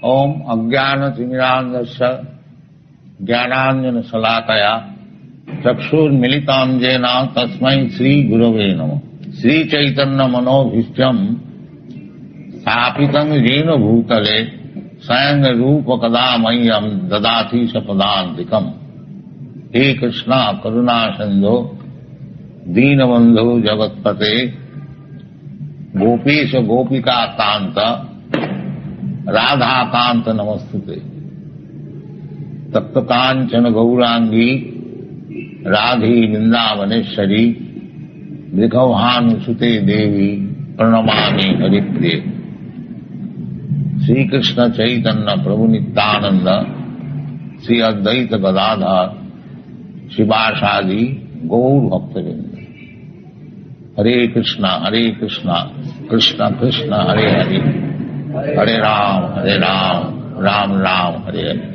ओम अज्ञानतिमिरान्धस्य ज्ञानाञ्जनशलाकया चक्षुर्मिलितं येन तस्मै श्रीगुरवे नमः। श्रीचैतन्यमनोभीष्टं स्थापितं येन भूतले स्वयं रूपकदा मह्यं ददाति सपदान्तिकम्। हे कृष्ण करुणा सिन्धो दीनबन्धो जगत्पते गोपीश गोपिका कांत राधा कांत नमस्तुते। तप्त कांचन गौरांगी राधी वृंदावनेश्वरी वृषभानुसुते देवी प्रणमामि हरिप्रिये। श्री कृष्ण चैतन्य प्रभु नित्यानंद श्री अद्वैत गदाधर शिवासादि गौर भक्तवृंद। हरे कृष्णा कृष्ण कृष्ण हरे हरे, हरे राम राम राम हरे हरे।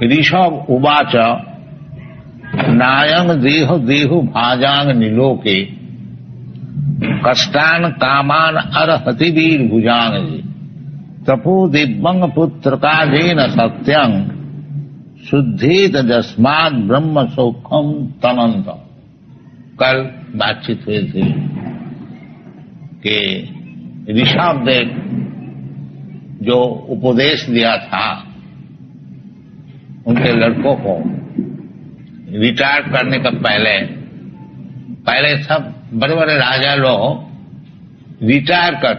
ऋषभ उवाच नायं देह देहु भाजांग निलोके कष्टान कामान अर्हति वीर भुजांग। तपो दिव्यंग पुत्र काजेन सत्यं शुद्धेत जस्मात् ब्रह्म सौख्यम तमंत। कल बातचीत हुई थी कि ऋषभ देव जो उपदेश दिया था उनके लड़कों को रिटायर करने का पहले सब बड़े बड़े राजा लोग रिटायर कर,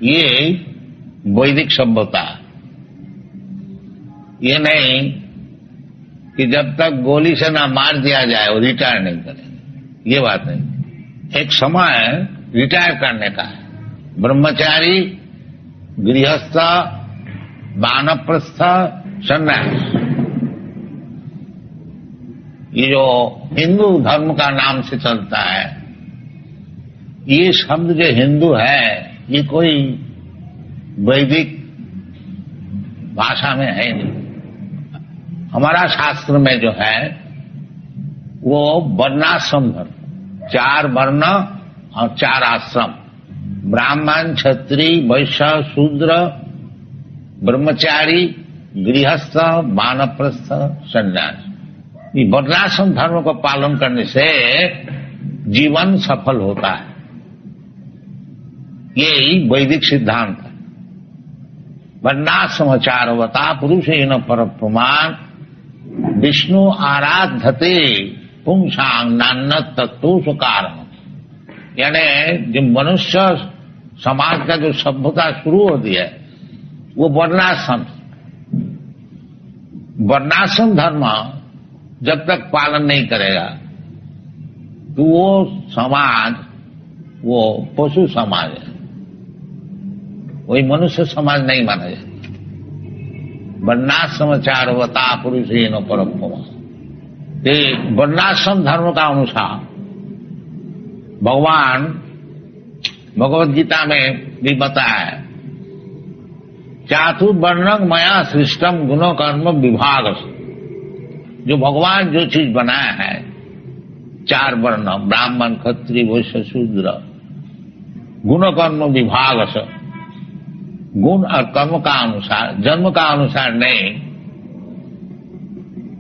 ये वैदिक सभ्यता, ये नहीं कि जब तक गोली से ना मार दिया जाए वो रिटायर नहीं करेंगे, ये बात नहीं। एक समय रिटायर करने का है। ब्रह्मचारी, गृहस्थ, वानप्रस्थ, सन्यास, ये जो हिंदू धर्म का नाम से चलता है, ये शब्द जो हिंदू है ये कोई वैदिक भाषा में है नहीं। हमारा शास्त्र में जो है वो वर्णाश्रम धर्म, 4 वर्ण और 4 आश्रम, ब्राह्मण, क्षत्रिय, वैश्य, शूद्र, ब्रह्मचारी, गृहस्थ, वानप्रस्थ, सन्यास, ये वर्णाश्रम धर्म को पालन करने से जीवन सफल होता है। यही वैदिक सिद्धांत है। वर्णाश्रम चारवता पुरुषेण पर प्रमाण विष्णु आराधते पुंसांग नान्य तत्वोष कारण। यानी जो मनुष्य समाज का जो सभ्यता शुरू होती है वो वर्णाश्रम धर्म जब तक पालन नहीं करेगा तो वो समाज वो पशु समाज है, वही मनुष्य समाज नहीं माना जाए। वर्णाश्रम चारवता पुरुषेण पर प्रमाण। वर्णाश्रम धर्म का अनुसार भगवान भगवद गीता में भी बताया है, चातुर्वर्णं मया सृष्टम गुण कर्म विभाग। जो भगवान जो चीज बनाया है 4 वर्ण, ब्राह्मण, क्षत्रिय, वैश्य, शूद्र, गुण कर्म विभाग से, गुण और कर्म का अनुसार, जन्म का अनुसार नहीं,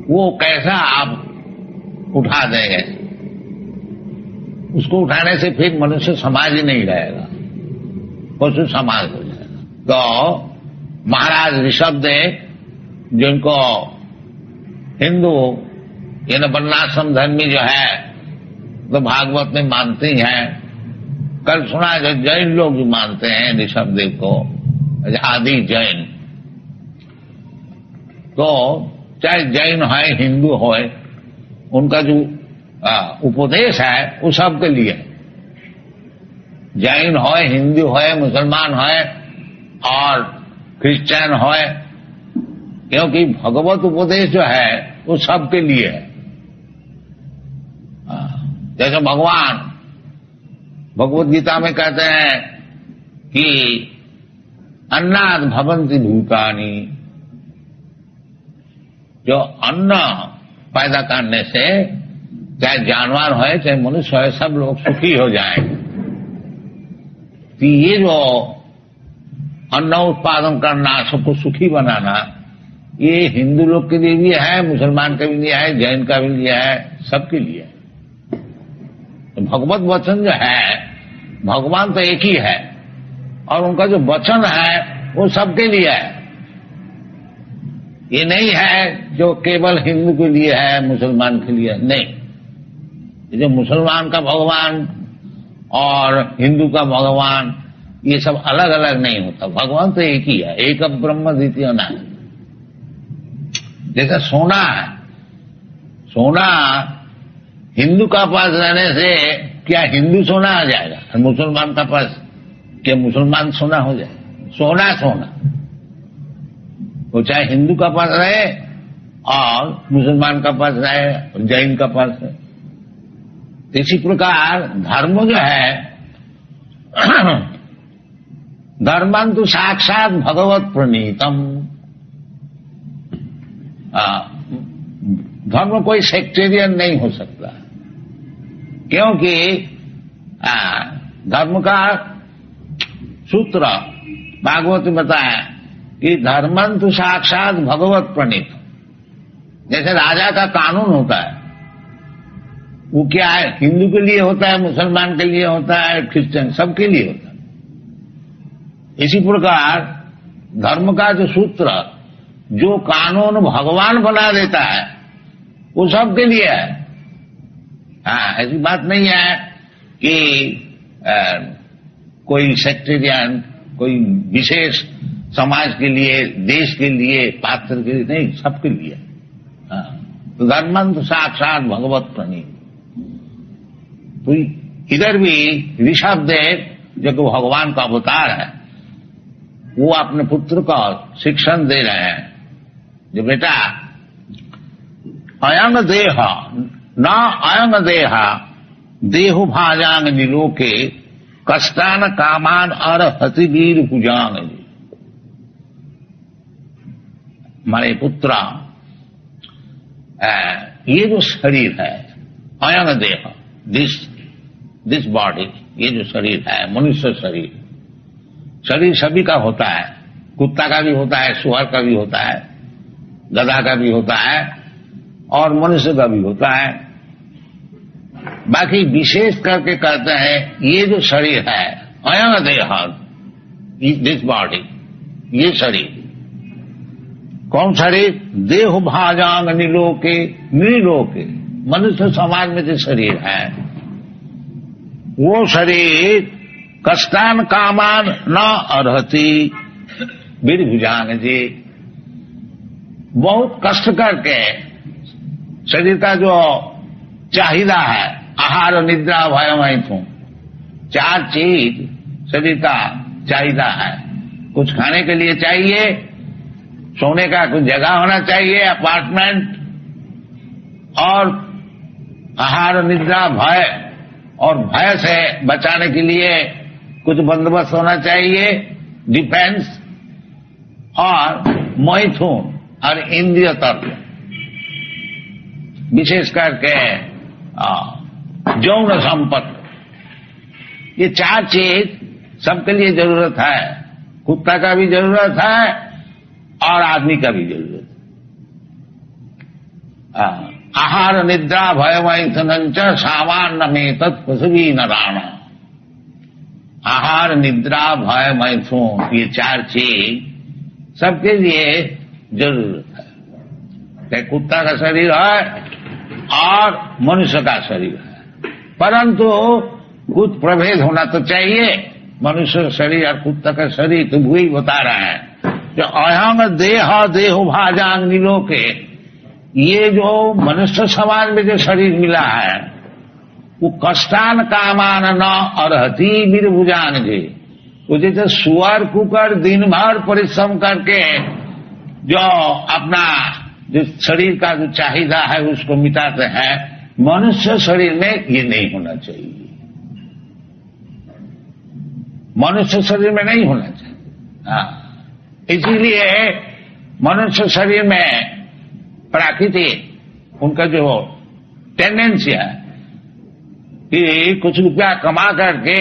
वो कैसा आप उठा देंगे, उसको उठाने से फिर मनुष्य समाज ही नहीं रहेगा, पशु समाज हो जाएगा। तो महाराज ऋषभदेव जिनको हिंदू यानी वर्णाश्रम धर्मी जो है तो भागवत में मानते ही हैं। कल सुना जो जैन लोग भी मानते हैं ऋषभदेव को, आदि जैन। तो चाहे जैन है हिंदू हो, उनका जो उपदेश है वो सबके लिए है। जैन हो, हिंदू हो, मुसलमान हो और क्रिश्चियन हो, क्योंकि भगवत उपदेश जो है वो सबके लिए है। जैसे भगवान भगवद गीता में कहते हैं कि अन्नाद भवन्ति भूतानि, जो अन्न पैदा करने से चाहे जानवर हो चाहे मनुष्य हो सब लोग सुखी हो जाएंगे। तो ये जो अन्न उत्पादन करना, सबको सुखी बनाना, ये हिंदू लोग के लिए भी है, मुसलमान के भी लिए है, जैन का भी लिए है, सबके लिए है। तो भगवत वचन जो है, भगवान तो एक ही है और उनका जो वचन है वो सबके लिए है। ये नहीं है जो केवल हिंदू के लिए है, मुसलमान के लिए नहीं। ये जो मुसलमान का भगवान और हिंदू का भगवान, ये सब अलग अलग नहीं होता। भगवान तो एक ही है, एक ब्रह्म द्वितीय नाम। जैसे सोना है, सोना हिंदू का पास रहने से क्या हिंदू सोना आ जाएगा, और मुसलमान का पास क्या मुसलमान सोना हो जाएगा? सोना सोना वो चाहे हिंदू का पास रहे और मुसलमान का पास रहे और जैन का पास रहे। इसी प्रकार धर्म जो है, धर्मं तो साक्षात भगवत प्रणीतम। धर्म कोई सेक्टेरियन नहीं हो सकता, क्योंकि धर्म का सूत्र भागवत में बताया कि धर्मं तो साक्षात भगवत प्रणीत। जैसे राजा का कानून होता है, वो क्या है, हिंदू के लिए होता है, मुसलमान के लिए होता है, क्रिश्चियन, सबके लिए होता है। इसी प्रकार धर्म का जो सूत्र, जो कानून भगवान बना देता है, वो सबके लिए है। ऐसी बात नहीं है कि कोई सेक्टेरियन, कोई विशेष समाज के लिए, देश के लिए, पात्र के लिए नहीं, सबके लिए। तो धर्मं तो साक्षात भगवत प्रणीत। तो इधर भी ऋषभ देव जो भगवान का अवतार है, वो अपने पुत्र को शिक्षण दे रहे हैं, जो बेटा अयंग देह न अयंग देहा देहु भाजांग निलोके कष्टान कामान अर्हति वीर भुजांग। हमारे पुत्र, ये जो शरीर है, अयंग देह, दिस बॉडी, ये जो शरीर है, मनुष्य शरीर, शरीर सभी का होता है। कुत्ता का भी होता है, सुअर का भी होता है, गधा का भी होता है और मनुष्य का भी होता है। बाकी विशेष करके कहते हैं ये जो शरीर है, अयंग देह, दिस बॉडी, ये शरीर, कौन शरीर? देह भाजांग निलोके, निलोके, मनुष्य समाज में जो शरीर है, वो शरीर कष्टान कामान न अर्हति वीर भुजांग जी। बहुत कष्ट करके शरीर का जो चाहिदा है, आहार निद्रा भय मैथुन, 4 चीज शरीर का चाहिदा है। कुछ खाने के लिए चाहिए, सोने का कुछ जगह होना चाहिए, अपार्टमेंट, और आहार निद्रा भय, और भय से बचाने के लिए कुछ बंदोबस्त होना चाहिए, डिफेंस, और मैथुन और इंद्रिय तत्व, विशेष करके यौन संपत्ति। ये 4 चीज सबके लिए जरूरत है। कुत्ता का भी जरूरत है और आदमी का भी जरूरत है। आहार निद्रा भय मैथुन च सामान्य में तत्पशुभी नराणा। आहार निद्रा भय मैथुन, ये 4 चीज सबके लिए जरूरत है। चाहे कुत्ता का शरीर है और मनुष्य का शरीर है, परंतु कुछ प्रभेद होना तो चाहिए। मनुष्य का शरीर और कुत्ता का शरीर तो वही बता रहे हैं जो अयंग देह देहु भाजांग निलोके। ये जो मनुष्य समाज में जो शरीर मिला है, वो कष्टान कामान न अर्हति वीर भुजांग जी। वो जैसे सुअर कुकर दिन भर परिश्रम करके जो अपना जो शरीर का जो चाहिदा है उसको मिटाते हैं, मनुष्य शरीर में ये नहीं होना चाहिए। मनुष्य शरीर में नहीं होना चाहिए। इसीलिए मनुष्य शरीर में प्राकृतिक उनका जो टेंडेंसी है कि कुछ रुपया कमा करके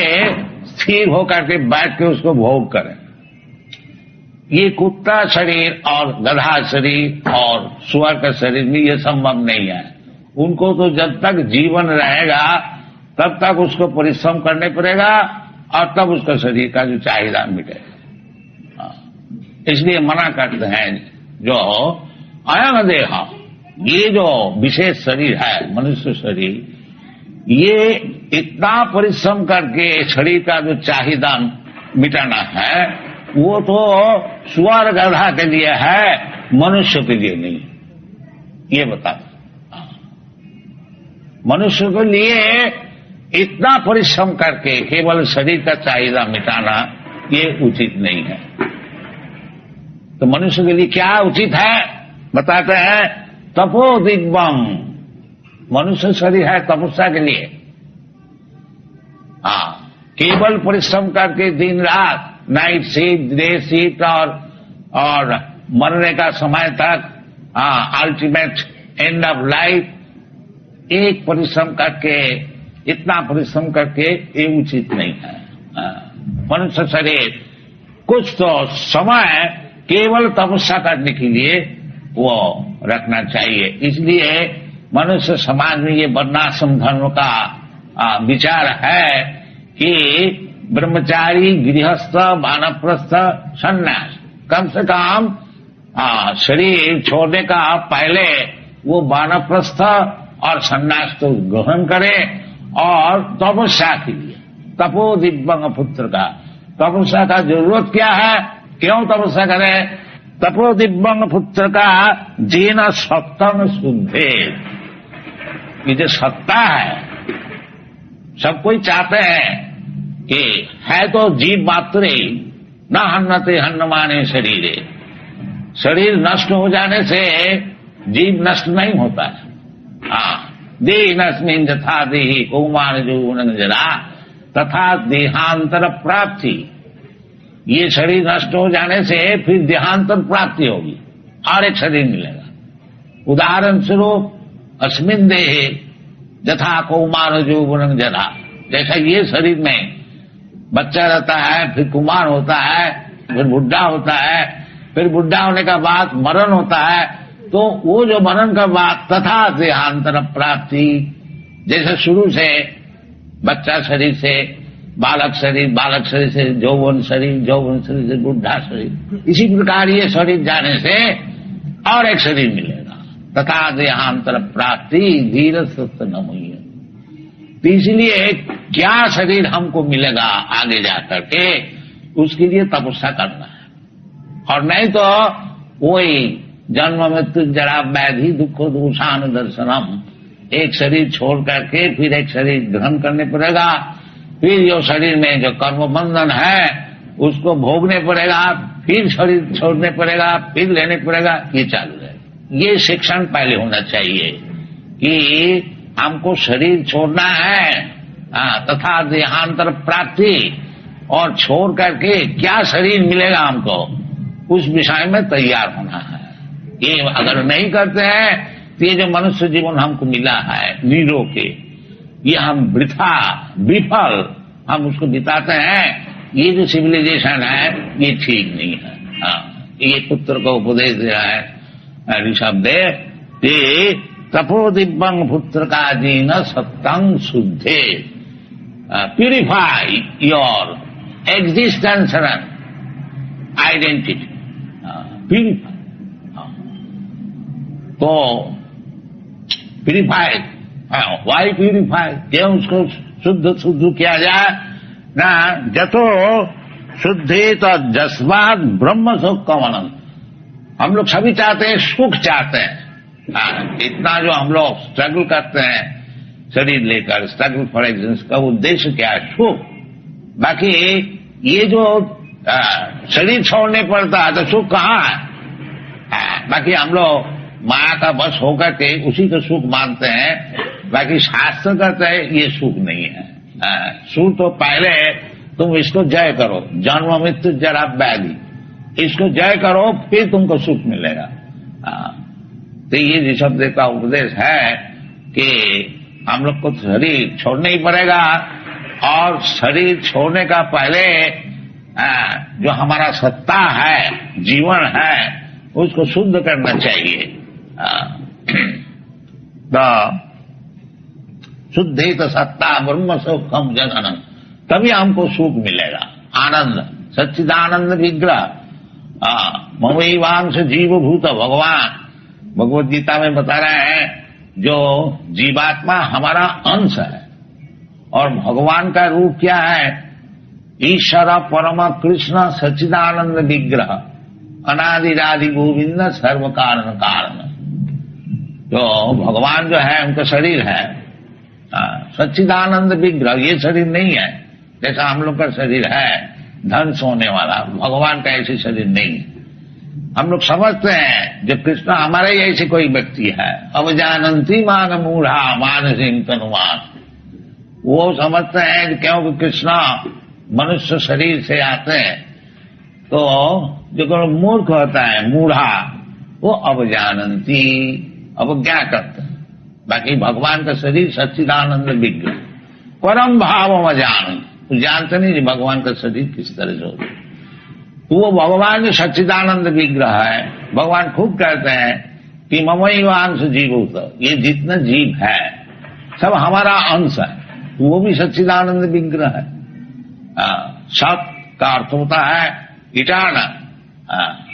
स्थिर होकर के बैठ के उसको भोग करें, ये कुत्ता शरीर और गधा शरीर और सुअर का शरीर में ये संभव नहीं है। उनको तो जब तक जीवन रहेगा तब तक उसको परिश्रम करने पड़ेगा और तब उसका शरीर का जो चाहिदा मिटेगा। इसलिए मना करते हैं जो अयम देह, ये जो विशेष शरीर है मनुष्य शरीर, ये इतना परिश्रम करके शरीर का जो चाहिदा मिटाना है वो तो सुअर गधा के लिए है, मनुष्य के लिए नहीं। ये बता, मनुष्य के लिए इतना परिश्रम करके केवल शरीर का चाहिदा मिटाना ये उचित नहीं है। तो मनुष्य के लिए क्या उचित है बताते हैं, तपो दिग्वम। मनुष्य शरीर है तपस्या के लिए। केवल परिश्रम करके दिन रात नाइट शिफ्ट डे शिफ्ट और मरने का समय तक अल्टीमेट एंड ऑफ लाइफ एक परिश्रम करके, इतना परिश्रम करके ये उचित नहीं है। मनुष्य शरीर कुछ तो समय केवल तपस्या करने के लिए वो रखना चाहिए। इसलिए मनुष्य समाज में ये वर्णाश्रम धर्म का विचार है कि ब्रह्मचारी, गृहस्थ, वानप्रस्थ, सन्यास, कम से कम शरीर छोड़ने का पहले वो वानप्रस्थ और सन्यास तो ग्रहण करे और तपस्या के लिए, तपो दिव्यंग पुत्र का तपस्या का जरूरत क्या है, क्यों तपस्या करे? तपो दिव्यंग पुत्र का जीना सप्तम शुद्धे। ये जो सत्ता है सब कोई चाहते हैं कि है तो जीव मात्र न हन्नते हन्नमाने शरीरे। शरीर नष्ट हो जाने से जीव नष्ट नहीं होता है। देहिनस्मिन् यथा देहि कौमार यौवन जरा तथा देहांतर प्राप्ति। ये शरीर नष्ट हो जाने से फिर देहांतर प्राप्ति होगी और एक शरीर मिलेगा। उदाहरण स्वरूप अस्मिन् देहे यथा कौमार यौवन जरा, जैसा ये शरीर में बच्चा रहता है, फिर कुमार होता है, फिर बुढ़ा होता है, फिर बुढ़ा होने का बाद मरण होता है, तो वो जो मरण का बाद तथा देहांतर प्राप्ति, जैसे शुरू से बच्चा शरीर से बालक शरीर से यौवन शरीर से बुढ़ा शरीर, इसी प्रकार ये शरीर जाने से और एक शरीर मिलेगा। तथा देहांतर प्राप्ति धीरे सुस्त न हुई। तो इसलिए क्या शरीर हमको मिलेगा आगे जाकर के, उसके लिए तपस्या करना है। और नहीं तो वही जन्म मृत्यु जरा व्याधि दुख दूषान दर्शनम, एक शरीर छोड़ करके फिर एक शरीर ग्रहण करने पड़ेगा, फिर जो शरीर में जो कर्म बंधन है उसको भोगने पड़ेगा, फिर शरीर छोड़ने पड़ेगा, फिर लेने पड़ेगा, ये चालू है। ये शिक्षण पहले होना चाहिए कि हमको शरीर छोड़ना है तथा देहांतर प्राप्ति, और छोड़ करके क्या शरीर मिलेगा हमको, उस विषय में तैयार होना है। ये अगर नहीं करते हैं तो ये जो मनुष्य जीवन हमको मिला है नीरो के, ये हम वृथा विफल हम उसको बिताते हैं। ये जो सिविलाइजेशन है ये ठीक नहीं है। ये पुत्र को उपदेश दे रहा है ऋषभदेव कि तपो दिव्यंग पुत्र का जीन सत्तंग शुद्धे, purify your existence and identity, purify. तो प्यूरिफाई, वाई प्यूरिफाई, क्यों उसको शुद्ध किया जाए ना? जतो शुद्धि तो जस्वाद ब्रह्म सुख कवनम। हम लोग सभी चाहते हैं, सुख चाहते हैं। इतना जो हम लोग स्ट्रगल करते हैं शरीर लेकर, स्ट्रगल फॉर एग्जिस्टेंस का उद्देश्य क्या है? सुख। बाकी ये जो शरीर छोड़ने पड़ता है तो सुख कहाँ है? बाकी हम लोग माया का बस होकर के उसी को सुख मानते हैं। बाकी शास्त्र कहते हैं ये सुख नहीं है। सुख तो पहले तुम इसको जय करो, जन्म मृत्यु जरा व्याधि, इसको जय करो फिर तुमको सुख मिलेगा। तो ये ऋषभदेव का उपदेश है कि हम लोग को शरीर छोड़ना ही पड़ेगा, और शरीर छोड़ने का पहले जो हमारा सत्ता है, जीवन है, उसको शुद्ध करना चाहिए। तो शुद्धित सत्ता ब्रह्म सुखम जननम, तभी हमको सुख मिलेगा, आनंद, सच्चिदानंद विग्रह। ममैवांश जीवभूत भगवान भगवत गीता में बता रहे हैं, जो जीवात्मा हमारा अंश है और भगवान का रूप क्या है, ईश्वर परम कृष्ण सच्चिदानंद विग्रह, अनादिरादि गोविंद सर्व कारण कारण। तो भगवान जो है उनका शरीर है सच्चिदानंद विग्रह, ये शरीर नहीं है जैसा हम लोग का शरीर है धन सोने वाला, भगवान का ऐसे शरीर नहीं है। हम लोग समझते हैं जो कृष्ण हमारे ही ऐसे कोई व्यक्ति है, अब जानंती मान मूढ़ा मानसिंह तनुमान, वो समझते हैं कि क्योंकि कृष्ण मनुष्य शरीर से आते हैं तो जो मूर्ख होता है मूढ़ा, वो अब जानंती, अब क्या करते हैं। बाकी भगवान का शरीर सच्चिदानंद विग्रह, परम भाव अजान, जानते नहीं कि भगवान का शरीर किस तरह से होता है। तो वो भगवान जो सच्चिदानंद विग्रह है, भगवान खूब कहते हैं कि ममैवांश जीवोत, ये जितना जीव है सब हमारा अंश है, तो वो भी सच्चिदानंद विग्रह है। सत का अर्थ होता है गिटाना,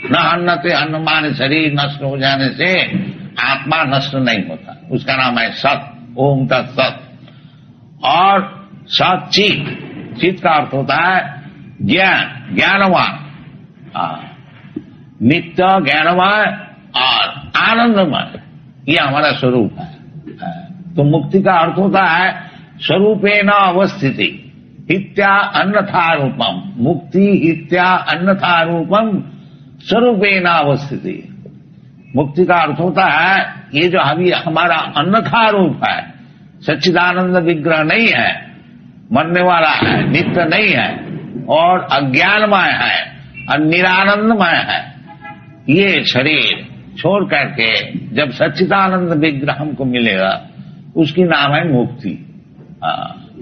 न अन्नते अन्नमान, शरीर नष्ट हो जाने से आत्मा नष्ट नहीं होता, उसका नाम है सत, ओम तत्सत। और सत चित, चित का अर्थ होता है ज्ञान, ज्ञानवान, नित्य ज्ञानमय और आनंदमय, ये हमारा स्वरूप है। तो मुक्ति का अर्थ होता है स्वरूपेण अवस्थिति इत्या अन्यथा रूपम, मुक्ति इत्या अन्यथा रूपम स्वरूपेण अवस्थिति। मुक्ति का अर्थ होता है ये जो अभी हमारा अन्यथा रूप है, सच्चिदानंद विग्रह नहीं है, मरने वाला है, नित्य नहीं है और अज्ञानमय है और निरानंदमय है, ये शरीर छोड़ करके जब सच्चिदानंद विग्रह हमको मिलेगा उसकी नाम है मुक्ति।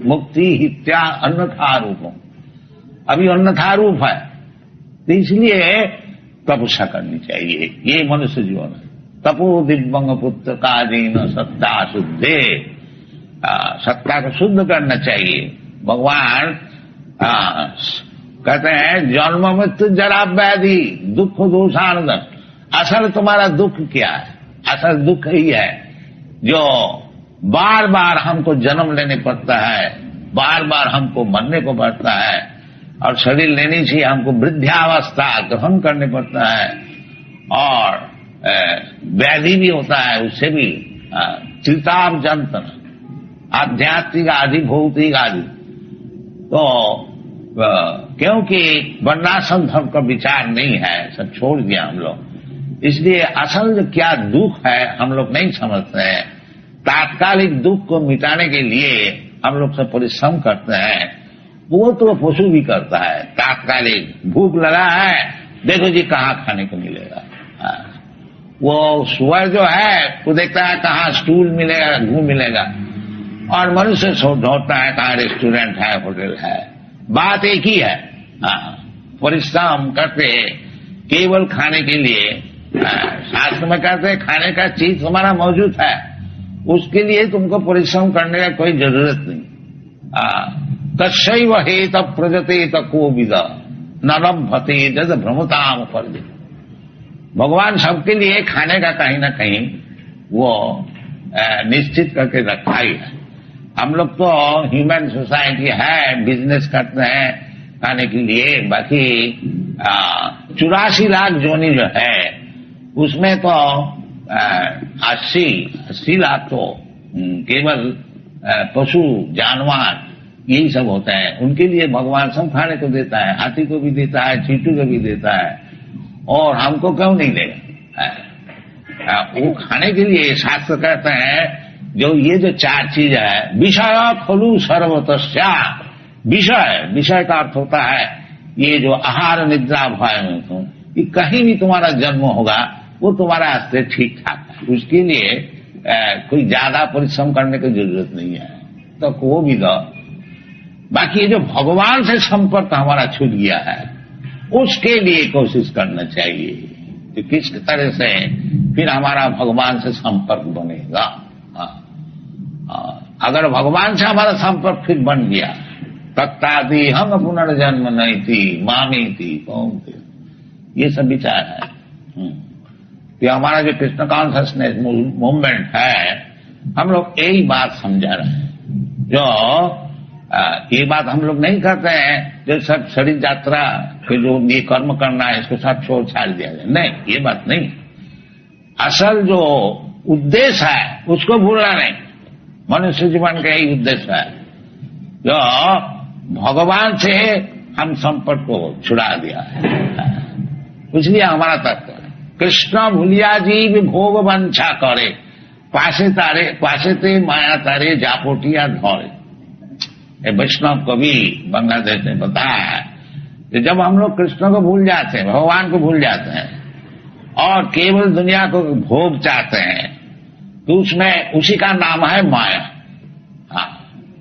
मुक्ति हित्या अन्यथा रूपम, अभी अन्यथा रूप है, तो इसलिए तपस्या करनी चाहिए, ये मनुष्य जीवन है। तपो दिव्यंग पुत्र कादीन सत्ता शुद्धे, सत्ता को शुद्ध करना चाहिए। भगवान कहते हैं जन्म मृत्यु जरा व्याधि दुख दोषानंद, असल तुम्हारा दुख क्या है, असल दुख ही है जो बार बार हमको जन्म लेने पड़ता है, बार बार हमको मरने को पड़ता है और शरीर लेने से हमको वृद्धावस्था ग्रहण करने पड़ता है और व्याधि भी होता है, उससे भी चिताप जंतन, आध्यात्मिक आदि भौतिक आदि। तो क्योंकि वर्णाश्रम धर्म का विचार नहीं है, सब छोड़ दिया हम लोग, इसलिए असल क्या दुख है हम लोग नहीं समझते हैं। तात्कालिक दुख को मिटाने के लिए हम लोग सब परिश्रम करते हैं, वो तो पशु भी करता है। तात्कालिक भूख लगा है, देखो जी कहाँ खाने को मिलेगा, वो सुअर जो है वो देखता है कहाँ स्टूल मिलेगा, घू मिलेगा, और मनुष्य ढूंढता है कहाँ रेस्टोरेंट है, होटल है। बात एक ही है, परिश्रम करते केवल खाने के लिए। शास्त्र में कहते हैं खाने का चीज तुम्हारा मौजूद है, उसके लिए तुमको परिश्रम करने का कोई जरूरत नहीं। तस्यैव हेत प्रजते तको विद न लभते जद भ्रमताम फर्ज। भगवान सबके लिए खाने का कहीं ना कहीं वो निश्चित करके रखा ही है। हम लोग तो ह्यूमन सोसाइटी है, बिजनेस करते हैं खाने के लिए। बाकी 84 लाख जोनी जो है उसमें तो 80 लाख तो केवल पशु जानवर यही सब होते हैं। उनके लिए भगवान सब खाने को देता है, हाथी को भी देता है, चींटू को भी देता है, और हमको क्यों नहीं देगा? वो खाने के लिए शास्त्र कहते हैं जो ये जो 4 चीज है, विषय खलु सर्वतस्या। विषय का अर्थ होता है ये जो आहार निद्रा भय में तुम, कि कहीं भी तुम्हारा जन्म होगा वो तुम्हारा रास्ते ठीक ठाक है, उसके लिए कोई ज्यादा परिश्रम करने की जरूरत नहीं है, तो वो भी दो। बाकी ये जो भगवान से संपर्क हमारा छूट गया है, उसके लिए कोशिश करना चाहिए कि किस तरह से फिर हमारा भगवान से संपर्क बनेगा। अगर भगवान से हमारा संपर्क फिर बन गया, तत्तादि हम पुनर्जन्म नहीं थी मामी थी कौन थी, ये सब विचार है। कि हमारा जो कृष्ण कॉन्शियसनेस मूवमेंट है, हम लोग यही बात समझा रहे हैं। जो ये बात हम लोग नहीं करते हैं जो सब शरीर यात्रा फिर जो ये कर्म करना है इसको सब छोड़ छाड़ दिया जाए, नहीं, ये बात नहीं। असल जो उद्देश्य है उसको भूलना नहीं। मनुष्य जीवन का यही उद्देश्य है, जो भगवान से हम संपर्क को छुड़ा दिया है। इसलिए हमारा तत्व है कृष्ण भूलिया जीव भोग वंछा करे, पासे ते माया तारे जापोटिया धौरे। वैष्णव कवि बांग्लादेश ने बताया है कि जब हम लोग कृष्ण को भूल जाते हैं, भगवान को भूल जाते हैं और केवल दुनिया को भोग चाहते हैं, तो उसमें उसी का नाम है माया। हाँ,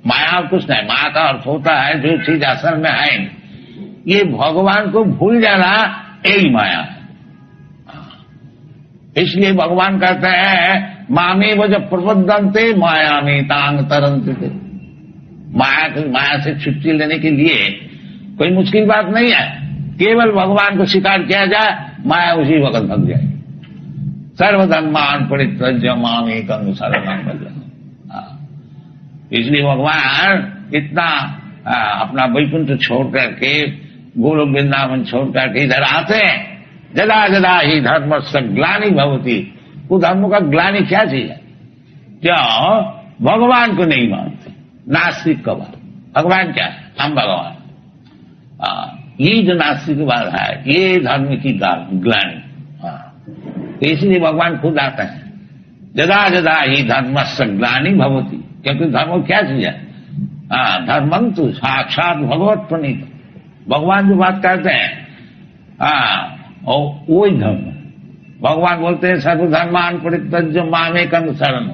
माया और कुछ नहीं। माया का अर्थ होता है जो चीज असल में है। ये भगवान को भूल जाना यही माया है। इसलिए भगवान कहते हैं मामे वो जब प्रबद्धंते माया में तांग तरंते। माया से छुट्टी लेने के लिए कोई मुश्किल बात नहीं है, केवल भगवान को स्वीकार किया जाए, माया उसी वक्त भग जाए। सर्वधर्मान परित्यज्य माम एकं शरणं व्रज। इसलिए भगवान इतना अपना वैकुंठ छोड़ करके, गोलोक वृंदावन छोड़ करके इधर आते हैं। जदा जदा ही धर्म से ग्लानि भवती। वो धर्म का ग्लानि क्या चीज है? क्यों भगवान को नहीं मानते, नास्तिक का बात। भगवान क्या है? हम भगवान। ये जो नास्तिकवाद है ये धर्म की ग्लानि। तो इसलिए भगवान खुद आते हैं। जदा जदा ही धर्म से ग्लानि भवती, क्योंकि धर्म क्या चीज है? धर्मंतु साक्षात भगवत प्रणीत। भगवान जो बात करते हैं और वही धर्म। भगवान बोलते हैं सर्वधर्मान परित्यज्य मामेकं शरणं।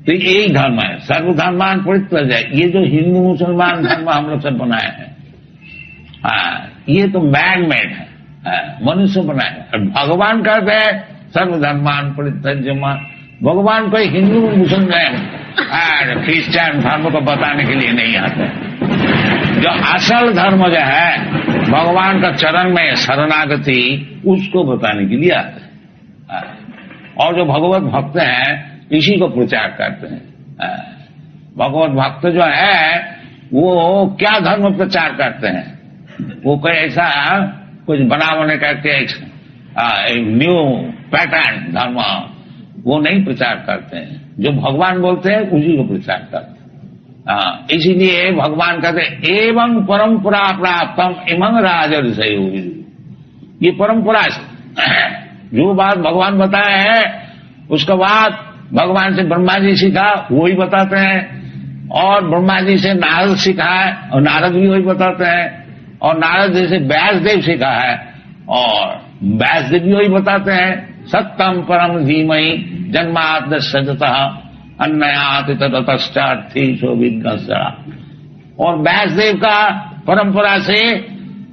तो यही धर्म है, सर्वधर्मान परित्यज्य। ये जो हिंदू मुसलमान धर्म हम लोग सब बनाए हैं, ये तो मैन मेड है, मनुष्य बनाए। और भगवान कहते हैं सर्वधर्मान परित्यज्य। भगवान कोई हिंदू मुसलमान क्रिश्चियन धर्म को बताने के लिए नहीं आते। जो असल धर्म जो है भगवान का चरण में शरणागति, उसको बताने के लिए आते हैं। और जो भगवत भक्त हैं इसी को प्रचार करते हैं। भगवत भक्त जो है वो क्या धर्म प्रचार करते हैं? वो कोई ऐसा कुछ बना बने करके न्यू पैटर्न धर्म वो नहीं प्रचार करते हैं। जो भगवान बोलते हैं उसी को प्रचार करते हैं। इसीलिए भगवान कहते एवं परंपरा प्राप्तम इमं राजर्षय। ये परंपरा से जो बात भगवान बताए हैं उसके बाद भगवान से ब्रह्मा जी सीखा वही बताते हैं, और ब्रह्मा जी से नारद सीखा है और नारद भी वही बताते हैं, और नारद जी से व्यासदेव सीखा है और व्यासदेव भी वही बताते हैं। सत्यम परम धीमहि जन्माद्य सजतः अन्नयाति ततश्चार्थी शोभिघ्नस्सरा। और व्यासदेव का परंपरा से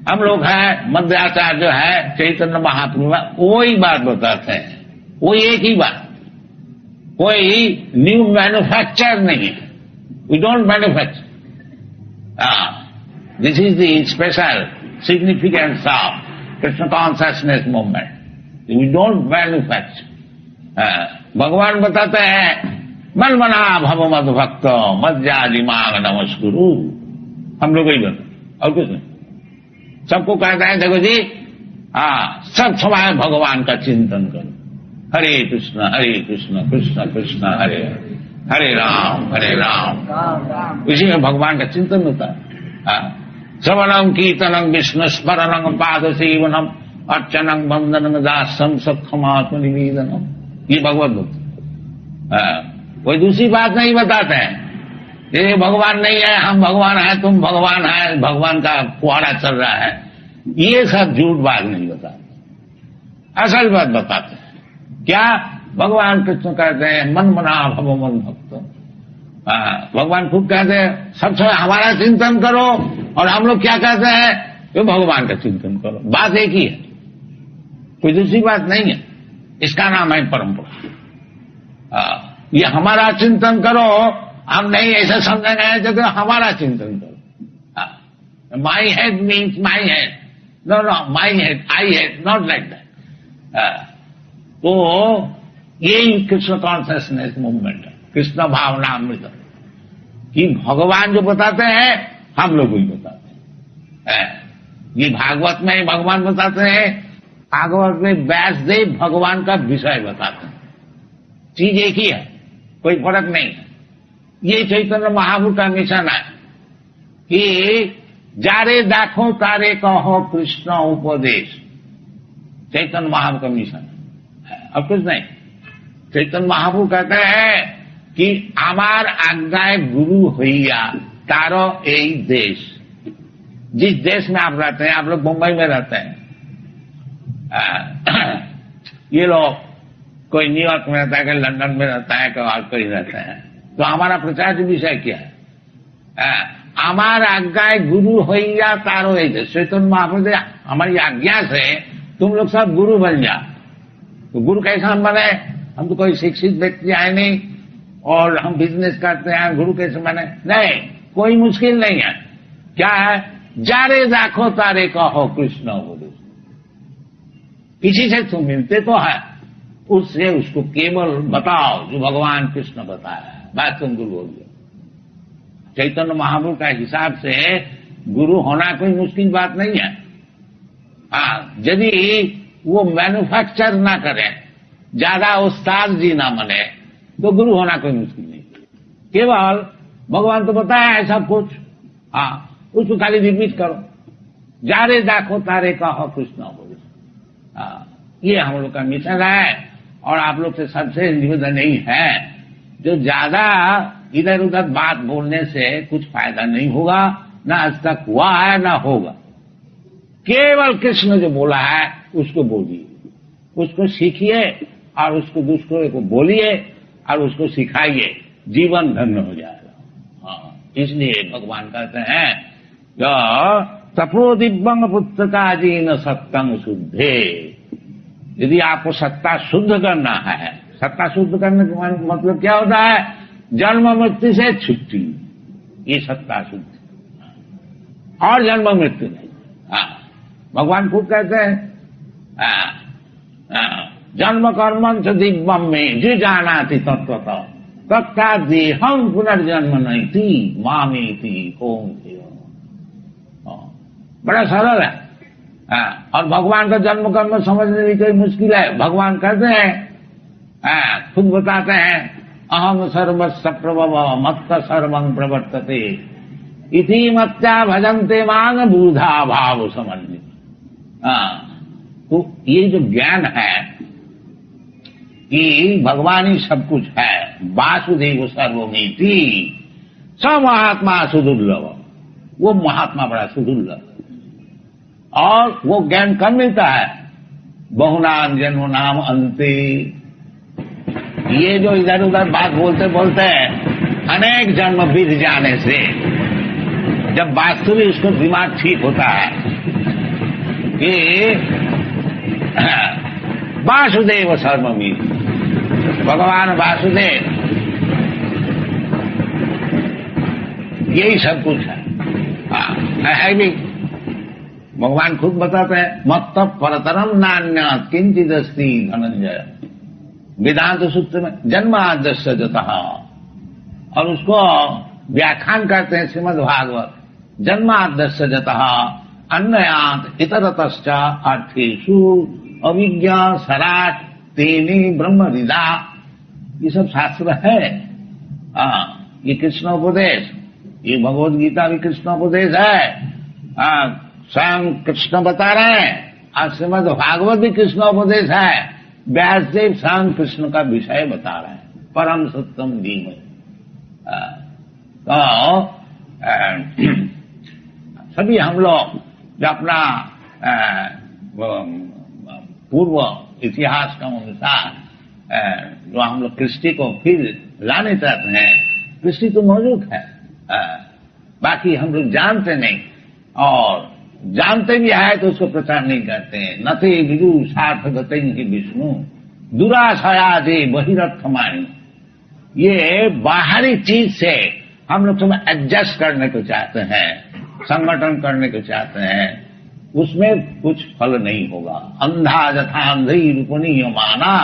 हम लोग हैं, मध्याचार्य जो है चैतन्य महाप्रभु वही बात बताते हैं, वही एक ही बात, कोई न्यू मैन्युफैक्चर नहीं है। We don't manufacture. This is the special significance of Krishna consciousness movement. We don't manufacture. भगवान बताते हैं मन मना भव मद भक्त मज्जाजी मांग नमस्कुरु। हम लोग ही बता और कुछ नहीं। सबको कहते हैं देखो जी सब समय भगवान का चिंतन करो। हरे कृष्ण कृष्ण कृष्ण हरे हरे राम। इसी में भगवान का चिंतन होता है। श्रवणम कीर्तनम विष्णु स्मरणम पाद सेवनम अर्चनम वंदनम दासम सत्समात्म निवेदनम। ये भगवत भक्त कोई दूसरी बात नहीं बताते हैं। ये भगवान नहीं है, हम भगवान हैं, तुम भगवान है, भगवान का फुहारा चल रहा है, ये सब झूठ बात नहीं बताते, असल बात बताते हैं। क्या भगवान कृष्ण कहते हैं मन मना भव मन भक्त। भगवान खुद कहते हैं सब समय हमारा चिंतन करो, और हम लोग क्या कहते हैं तो भगवान का चिंतन करो, बात एक ही है, कोई दूसरी बात नहीं है। इसका नाम है परंपरा। ये हमारा चिंतन करो, हम नहीं ऐसा समझेंगे तो हमारा चिंतन करो। My head means my head, no no my head I head, not like that. तो यही कृष्ण कॉन्शियसनेस मूवमेंट है, कृष्ण भावना अमृत, कि भगवान जो बताते हैं हम लोग भी बताते हैं। ये भागवत में भगवान बताते हैं, भागवत में व्यासदेव भगवान का विषय बताते हैं, चीज एक ही है, कोई फर्क नहीं है। ये चैतन्य महाप्रभु का मिशन है कि जारे दाखो तारे कहो कृष्ण उपदेश, चैतन्य महाप्रभु का मिशन है, अब कुछ नहीं। चैतन्य महाप्रभु कहते हैं कि आमार आज्ञाए गुरु होइया तारो यही देश। जिस देश में आप रहते हैं, आप लोग मुंबई में रहते हैं, ये लोग कोई न्यूयॉर्क में रहता है, कोई लंदन में रहता है, कोई और कोई रहता है, तो हमारा प्रचार विषय क्या है? हमार आज्ञाए गुरु होइया तारो यही देश। चैतन्य महाप्रभु हमारी आज्ञा से तुम लोग सब गुरु बन जा। तो गुरु कैसा हम बने? हम तो कोई शिक्षित व्यक्ति आए नहीं और हम बिजनेस करते हैं, गुरु कैसे बने? नहीं, कोई मुश्किल नहीं है। क्या है? जारे दाखो तारे कहो कृष्ण उपदेश। किसी से तुम मिलते तो है, उससे उसको केवल बताओ जो भगवान कृष्ण बताया है, बात तुम गुरु हो गया। चैतन्य महाप्रभु का हिसाब से गुरु होना कोई मुश्किल बात नहीं है। यदि वो मैन्युफैक्चर ना करे, ज्यादा उस्ताद जी ना बने, तो गुरु होना कोई मुश्किल नहीं। केवल भगवान तो बताया है सब कुछ, उसको खाली रिपीट करो, जारे दाखो तारे कहो कृष्ण बोले। ये हम लोग का मिशन है। और आप लोग से सबसे निवेदन यही है, जो ज्यादा इधर उधर बात बोलने से कुछ फायदा नहीं होगा, ना आज तक हुआ है ना होगा। केवल कृष्ण जो बोला है उसको बोलिए, उसको सीखिए और उसको दूसरों को बोलिए और उसको सिखाइए, जीवन धन्य हो जाएगा। इसलिए भगवान कहते हैं तपो दिव्यंग पुस्तका जी न सत्तंग शुद्धे। यदि आपको सत्ता शुद्ध करना है, सत्ता शुद्ध करने का मतलब क्या होता है? जन्म मृत्यु से छुट्टी, ये सत्ता शुद्ध, और जन्म मृत्यु नहीं। भगवान खुद कहते हैं जन्म कर्म च दिव्यम में जो जानाति तत्वतः तथा देहम पुनर्जन्म नहीं थी मामी थी ओम। बड़ा सरल है। और भगवान का जन्म कर्म समझने में कोई मुश्किल है? भगवान कहते हैं, खुद बताते हैं, अहम सर्वस्व प्रभव मत्त सर्वं प्रवर्तते इति मत्या भजन्ते मांग बूढ़ा भाव समझ। तो ये जो ज्ञान है कि भगवान ही सब कुछ है, वासुदेव सर्वमिति, स महात्मा सुदुर्लभ, वो महात्मा बड़ा सुदुर्लभ। और वो ज्ञान कब मिलता है? बहुनाम जन्म नाम अंते। ये जो इधर उधर बात बोलते बोलते अनेक जन्म बीत जाने से जब वास्तविक उसको दिमाग ठीक होता है कि वासुदेव सर्वमिति, भगवान वासुदेव यही सब कुछ है भी। भगवान खुद बताते हैं मत्त परतरम नान्य किंचित अस्ति धनंजय, वेदांत सूत्र में जन्माद्यस्य जतः, और उसको व्याख्यान करते हैं श्रीमद् भागवत, जन्माद्यस्य जतः अन्नयात इतरतश्च अर्थेषु अविज्ञा सराट तेने ब्रह्म विदा। ये सब शास्त्र है। ये कृष्णोपदेश, ये भगवद गीता भी कृष्णोपदेश है। स्वयं कृष्ण बता रहे हैं, आज श्रीमद् भागवत भी कृष्णोपदेश है। व्यासदेव स्वयं कृष्ण का विषय बता रहे हैं, परम सत्यम धीमहि। तो सभी हम लोग जो अपना पूर्व इतिहास का अनुसार जो हम लोग कृष्टि को फिर लाने चाहते हैं, कृष्टि तो मौजूद है, बाकी हम लोग जानते नहीं। और जानते भी है तो उसको प्रचार नहीं करते हैं। नते विदु सार्थ गते ही विष्णु दुराशया दे बहिरर्थमाणी। ये बाहरी चीज से हम लोग सब एडजस्ट करने को चाहते हैं, संगठन करने को चाहते हैं, उसमें कुछ फल नहीं होगा। अंधा जथा अंधी रूपणी माना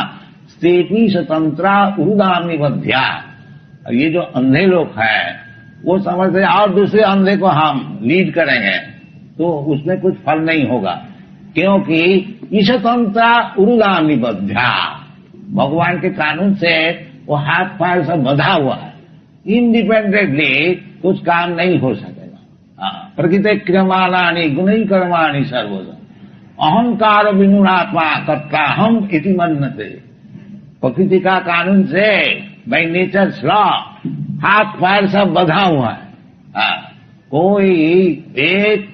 स्तेपी स्वतंत्रा उदामी बध्या। ये जो अंधे लोग हैं वो समझते हैं और दूसरे अंधे को हम लीड करेंगे तो उसमें कुछ फल नहीं होगा, क्योंकि ईशतंत्रा उरुगामी बध्या। भगवान के कानून से वो हाथ पैर सब बंधा हुआ है, इंडिपेंडेंटली कुछ काम नहीं हो सकेगा। प्रकृति क्रियमाणानि गुणै कर्माणि सर्वदा अहंकार विमूढ़ात्मा कर्ता हम इति मन्यते। प्रकृति का कानून से बाय नेचर लॉ हाथ पैर सब बंधा हुआ है, कोई एक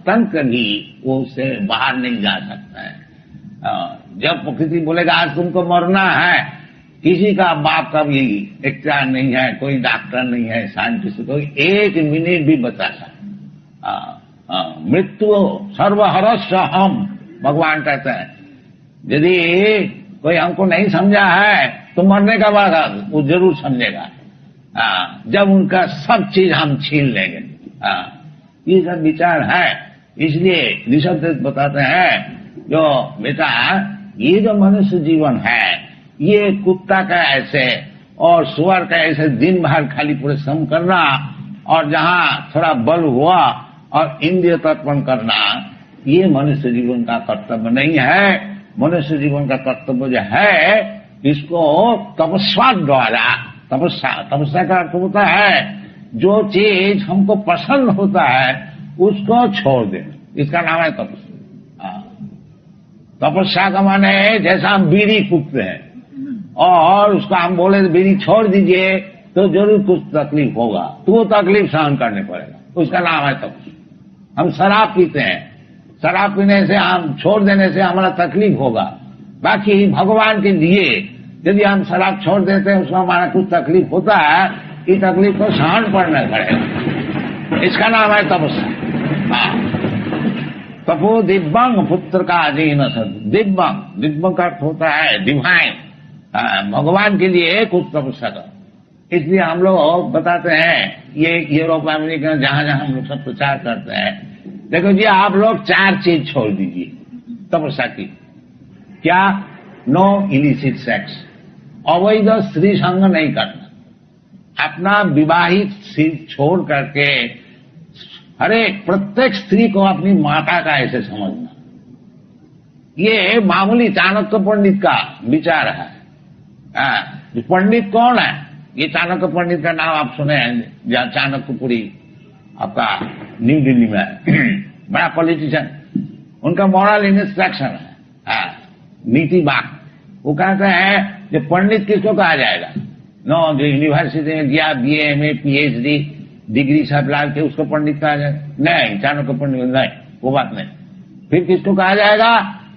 तंत्र भी वो उससे बाहर नहीं जा सकता है। जब प्रकृति बोलेगा आज तुमको मरना है, किसी का बाप का भी इख्तियार नहीं है, कोई डॉक्टर नहीं है, साइंटिस्ट कोई एक मिनट भी बचा सकता। मृत्यु सर्वहरस्य हम, भगवान कहते हैं यदि कोई हमको नहीं समझा है तो मरने का बाद वो जरूर समझेगा, जब उनका सब चीज हम छीन लेंगे। ये सब विचार है। इसलिए ऋषभ बताते हैं जो बेटा ये जो मनुष्य जीवन है ये कुत्ता का ऐसे और सुअर का ऐसे दिन भर खाली परिश्रम करना और जहां थोड़ा बल हुआ और इंद्रिय तर्पण करना, ये मनुष्य जीवन का कर्तव्य नहीं है। मनुष्य जीवन का कर्तव्य जो है इसको तपस्या द्वारा, तपस्या का अर्थ होता है जो चीज हमको पसंद होता है उसको छोड़ देना, इसका नाम है तपस्या। तपस्या का माने है जैसा हम बीड़ी फूकते हैं और उसका हम बोले बीड़ी छोड़ दीजिए तो जरूर कुछ तकलीफ होगा, तो वो तकलीफ सहन करने पड़ेगा, उसका नाम है तपस्या। हम शराब पीते हैं, शराब पीने से हम छोड़ देने से हमारा तकलीफ होगा, बाकी भगवान के लिए यदि हम शराब छोड़ देते हैं उसमें हमारा कुछ तकलीफ होता है, इस तकलीफ को सहन करना पड़ेगा, इसका नाम है तपस्या। तपो दिव्यंग पुत्र का अधीन सद। दिव्यंग, दिव्यंग का अर्थ होता है डिवाइन, भगवान के लिए कुछ तपस्या करो। इसलिए हम लोग बताते हैं ये यूरोप अमेरिका जहां जहां हम लोग सब प्रचार करते हैं, देखो जी आप लोग 4 चीज छोड़ दीजिए तपस्या की। क्या? नो इलिसिट सेक्स, अवैध स्त्री संग नहीं करना, अपना विवाहित स्त्री छोड़ करके हर एक प्रत्येक स्त्री को अपनी माता का ऐसे समझना। ये मामूली चाणक्य पंडित का विचार है। पंडित कौन है? ये चाणक्य पंडित का नाम आप सुने हैं, जहां चाणक्यपुरी आपका न्यू दिल्ली में है, बड़ा पॉलिटिशियन, उनका मॉरल इंस्ट्रक्शन है, नीति बाग। वो कहते हैं कि पंडित किसको कहा जाएगा? नो, जो यूनिवर्सिटी में गया BA MA PhD डिग्री सब ला के उसको पंडित कहा जाएगा? नहीं, चाणक्य पंडित नहीं, वो बात नहीं। फिर किसको कहा जाएगा?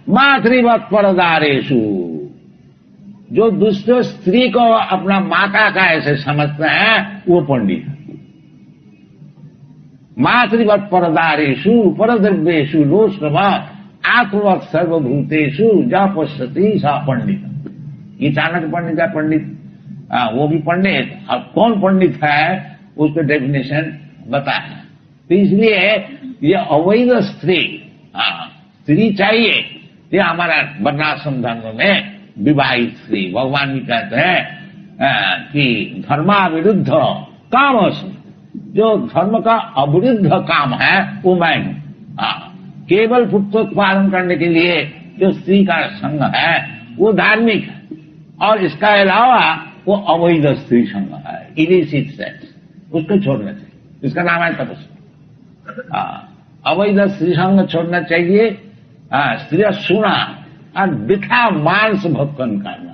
मातृवत परदारेशु, जो दूसरे स्त्री को अपना माता का ऐसे समझते हैं वो पंडित है। मातृवत परदारेशु परद्रव्येशु लोष्टम आत्मवत सर्वभूतेषु जा पश्यति सा पंडित। ये चाणक्य पंडित है, पंडित वो भी पंडित। अब कौन पंडित है उसको डेफिनेशन बताया। तो इसलिए ये अवैध स्त्री चाहिए, ये हमारा वर्णाश्रम धर्म में विवाहित स्त्री। भगवान भी कहते हैं कि धर्मा विरुद्ध काम, जो धर्म का अविरुद्ध काम है वो मैं हूं। केवल पुत्रोत्पादन करने के लिए जो स्त्री का संग है वो धार्मिक है, और इसका अलावा वो अवैध स्त्री संग है, इलिसिट सेक्स, उसको छोड़ना चाहिए, इसका नाम है तपस्या। अवैध स्त्री संग छोड़ना चाहिए, स्त्री सुना और बिखा मांस भक्षण करना।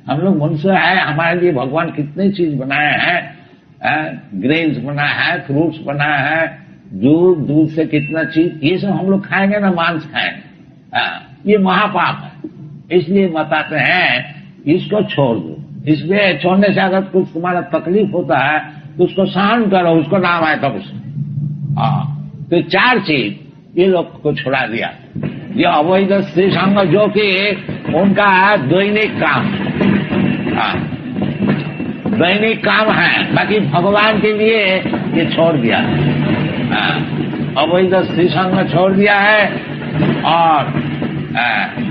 हम लोग मनुष्य है, हमारे लिए भगवान कितनी चीज बनाए हैं, ग्रेन्स बनाया है, फ्रूट्स बनाया है, दूध से कितना चीज, ये सब हम लोग खाएंगे ना, मांस खाएंगे, ये महापाप है। इसलिए बताते हैं इसको छोड़ दो। इसमें छोड़ने से अगर कुछ तुम्हारा तकलीफ होता है तो उसको सहन करो, उसको नाम है तपस्या। तो 4 चीज ये लोग को छुड़ा दिया। ये अवैध स्त्री संग जो कि उनका दैनिक काम, दैनिक काम है, बाकी भगवान के लिए ये छोड़ दिया। अवैध स्त्री संग छोड़ दिया है और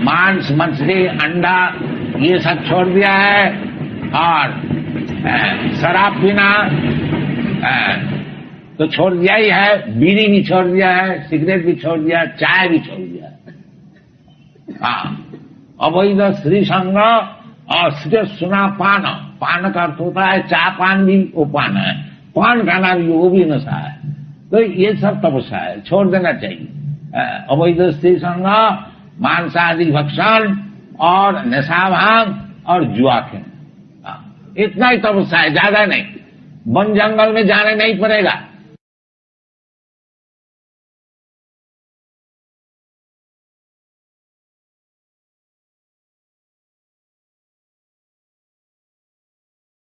मांस मछली अंडा ये सब छोड़ दिया है और शराब पीना तो छोड़ दिया ही है, बीड़ी भी छोड़ दिया है, सिगरेट भी छोड़ दिया, चाय भी छोड़ दिया। अवैध स्त्री संग और सिर्फ सुना पान, पान का अर्थ होता है चाय पान भी वो पान है, पान खाना भी वो भी नशा है। तो ये सब तपस्या है, छोड़ देना चाहिए। अवैध स्त्री संग, मांसादि भक्षण और नशा भांग और जुआ खेल, इतना ही तपस्या है, ज्यादा नहीं। वन जंगल में जाने नहीं पड़ेगा।